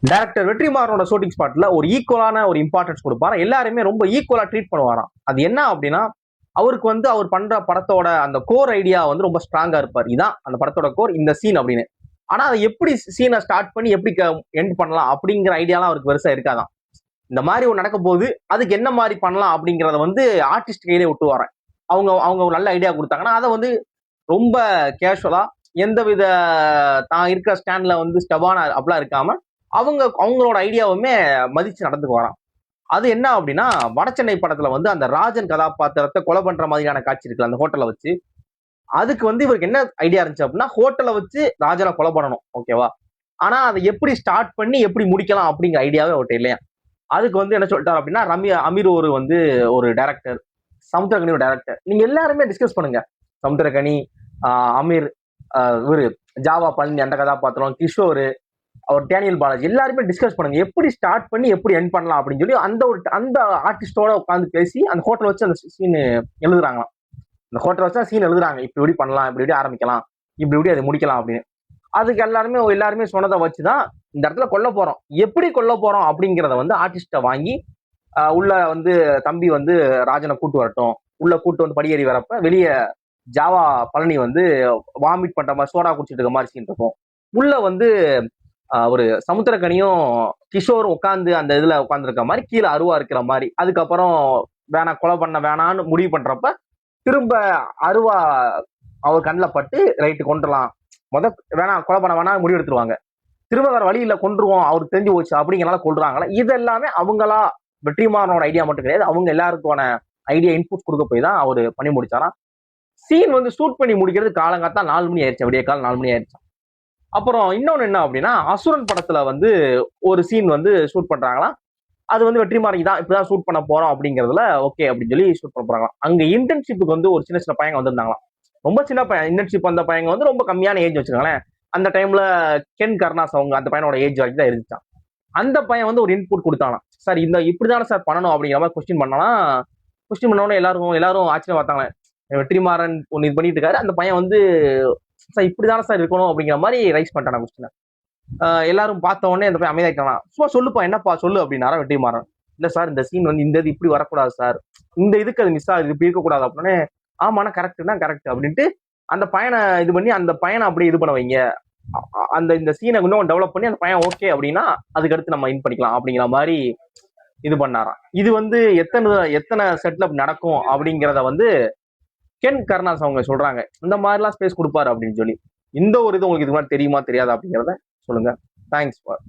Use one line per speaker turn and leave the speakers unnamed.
Director வெற்றிமாறனோட shooting ஸ்பாட்ல ஒரு ஈக்குவலான ஒரு இம்பார்ட்டன்ஸ் கொடுப்பாரு. எல்லாருமே ரொம்ப ஈக்குவலா ட்ரீட் பண்ணுவாராம். அது என்ன அப்படின்னா, அவருக்கு வந்து அவர் பண்ற படத்தோட அந்த கோர் ஐடியா வந்து ரொம்ப ஸ்ட்ராங்கா இருப்பார். இதான் அந்த படத்தோட கோர், இந்த சீன் அப்படின்னு. ஆனா அதை எப்படி சீனை ஸ்டார்ட் பண்ணி எப்படி எண்ட் பண்ணலாம் அப்படிங்கிற ஐடியாலாம் அவருக்கு பெருசா இருக்காதான். இந்த மாதிரி ஒன்று நடக்க போகுது, அதுக்கு என்ன மாதிரி பண்ணலாம் அப்படிங்கிறத வந்து ஆர்டிஸ்ட் கையிலே விட்டுவாரேன். அவங்க அவங்க ஒரு நல்ல ஐடியா கொடுத்தாங்கன்னா அதை வந்து ரொம்ப கேஷுவலா எந்தவித தான் இருக்கிற ஸ்டாண்ட்ல வந்து ஸ்டபான அப்படிலாம் இருக்காம அவங்களோட ஐடியாவுமே மதிச்சு நடந்துக்கு வரான். அது என்ன அப்படின்னா, வடசென்னை படத்துல வந்து அந்த ராஜன் கதாபாத்திரத்தை கொலை பண்ற மாதிரியான காட்சி இருக்குல்ல அந்த ஹோட்டலை வச்சு. அதுக்கு வந்து இவருக்கு என்ன ஐடியா இருந்துச்சு அப்படின்னா, ஹோட்டலை வச்சு ராஜனை கொலை பண்ணணும், ஓகேவா? ஆனா அதை எப்படி ஸ்டார்ட் பண்ணி எப்படி முடிக்கலாம் அப்படிங்கிற ஐடியாவே அவர்கிட்ட இல்லையா. அதுக்கு வந்து என்ன சொல்லிட்டாரு அப்படின்னா, அமீர் ஒரு டைரக்டர், சமுத்திரகனி ஒரு டைரக்டர், நீங்க எல்லாருமே டிஸ்கஸ் பண்ணுங்க. சமுத்திரகனி, அமீர், இவரு ஜாவா பழனி அந்த கதாபாத்திரம், கிஷோர், அவர் டேனியல் பாலாஜி, எல்லாருமே டிஸ்கஸ் பண்ணுங்க எப்படி ஸ்டார்ட் பண்ணி எப்படி எண்ட் பண்ணலாம் அப்படின்னு சொல்லி அந்த ஆர்டிஸ்டோட உட்காந்து பேசி அந்த ஹோட்டல் வச்சு அந்த சீன் எழுதுறாங்களாம். அந்த ஹோட்டல் வச்சு சீன் எழுதுறாங்க, இப்படி இப்படி பண்ணலாம், இப்படி இப்படி ஆரம்பிக்கலாம், இப்படி இப்படி அதை முடிக்கலாம் அப்படின்னு. அதுக்கு எல்லாருமே சொன்னதை வச்சுதான் இந்த இடத்துல கொல்ல போறோம், எப்படி கொல்ல போறோம் அப்படிங்கிறத வந்து ஆர்டிஸ்ட வாங்கி உள்ள வந்து தம்பி வந்து ராஜனை கூட்டு வரட்டும், உள்ள கூட்டு வந்து படியேறி வரப்ப வெளியே ஜாவா பழனி வந்து வாமிட் பண்ற மாதிரி சோடா குடிச்சிட்டு இருக்க மாதிரி சீன் இருக்கும். உள்ள வந்து ஒரு சமுத்திரக்கனியும் கிஷோரும் உட்காந்து அந்த இதுல உட்காந்துருக்க மாதிரி, கீழே அருவா இருக்கிற மாதிரி. அதுக்கப்புறம் கொலை பண்ண வேணான்னு முடிவு பண்றப்ப திரும்ப அருவா அவர் கண்ணில் பட்டு ரைட்டு கொண்டுலாம் கொலை பண்ண வேணாம் முடிவு எடுத்துருவாங்க. திரும்ப வேற வழி இல்ல, கொண்டுருவோம், அவருக்கு தெரிஞ்சு போச்சு அப்படிங்கிறனால கொள்றாங்களா. இது எல்லாமே அவங்களா வெற்றிமாறனோட ஐடியா மட்டும் கிடையாது, அவங்க எல்லாருக்கான ஐடியா இன்புட் கொடுக்க போய் தான் அவரு பண்ணி முடிச்சாராம். சீன் வந்து ஷூட் பண்ணி முடிக்கிறது காலங்காத்தா 4 மணி ஆயிடுச்சு, விடிய காலம் 4 மணி ஆயிடுச்சு. அப்புறம் இன்னொன்னு என்ன அப்படின்னா, அசுரன் படத்துல வந்து ஒரு சீன் வந்து ஷூட் பண்றாங்களாம். அது வந்து வெற்றிமாறன் தான் இப்படிதான் ஷூட் பண்ண போறோம் அப்படிங்கறதுல ஓகே அப்படின்னு சொல்லி ஷூட் பண்ண போறாங்க. அங்க இன்டர்ன்ஷிப்புக்கு வந்து ஒரு சின்ன சின்ன பையங்க வந்திருந்தாங்களாம். ரொம்ப சின்ன பையன் இன்டர்ன்ஷிப் வந்த பையங்க வந்து ரொம்ப கம்மியான ஏஜ் வச்சுக்கோங்களேன். அந்த டைம்ல கென் கருணாஸ் அவங்க அந்த பையனோட ஏஜ் வரைக்கும் தான் இருந்துச்சான். அந்த பையன் வந்து ஒரு இன்புட் கொடுத்தானா, சார் இந்த இப்படிதானே சார் பண்ணணும் அப்படிங்கிற மாதிரி கொஸ்டின் பண்ணானா. கொஸ்டின் பண்ணோட எல்லாரும் ஆச்சரியம் பார்த்தாங்களே, வெற்றிமாறன் ஒன்னு இது பண்ணிட்டு இருக்காரு, அந்த பையன் வந்து சார் இப்படிதானே சார் இருக்கணும் அப்படிங்கிற மாதிரி ரைஸ் பண்ணிட்டானா கொஸ்டின். எல்லாரும் பார்த்த உடனே அந்த பையன் அமைதியாக்கலாம். சும்மா சொல்லுப்பா, என்னப்பா சொல்லு அப்படின்னாரா வெற்றிமாறன். இல்ல சார் இந்த சீன் வந்து இந்த இது இப்படி வரக்கூடாது சார், இந்த இதுக்கு அது மிஸ் ஆகுது, இப்படி இருக்கக்கூடாது அப்படின்னு. ஆமாண்ணா கரெக்ட்னா கரெக்ட் அப்படின்ட்டு அந்த பையனை இது பண்ணி அந்த பையனை அப்படியே இது பண்ண வைங்க, இந்த சீனை இன்னும் டெவலப் பண்ணி அந்த பையன் ஓகே அப்படின்னா அதுக்கு அடுத்து நம்ம இன் பண்ணிக்கலாம் அப்படிங்கிற மாதிரி இது பண்ணாராம். இது வந்து எத்தனை செட்ல நடக்கும் அப்படிங்கிறத வந்து கென் கருணாஸ் அவங்க சொல்றாங்க. இந்த மாதிரிலாம் ஸ்பேஸ் கொடுப்பாரு அப்படின்னு சொல்லி. இந்த ஒரு இது உங்களுக்கு இது மாதிரி தெரியுமா தெரியாதா அப்படிங்கிறத சொல்லுங்க. Thanks for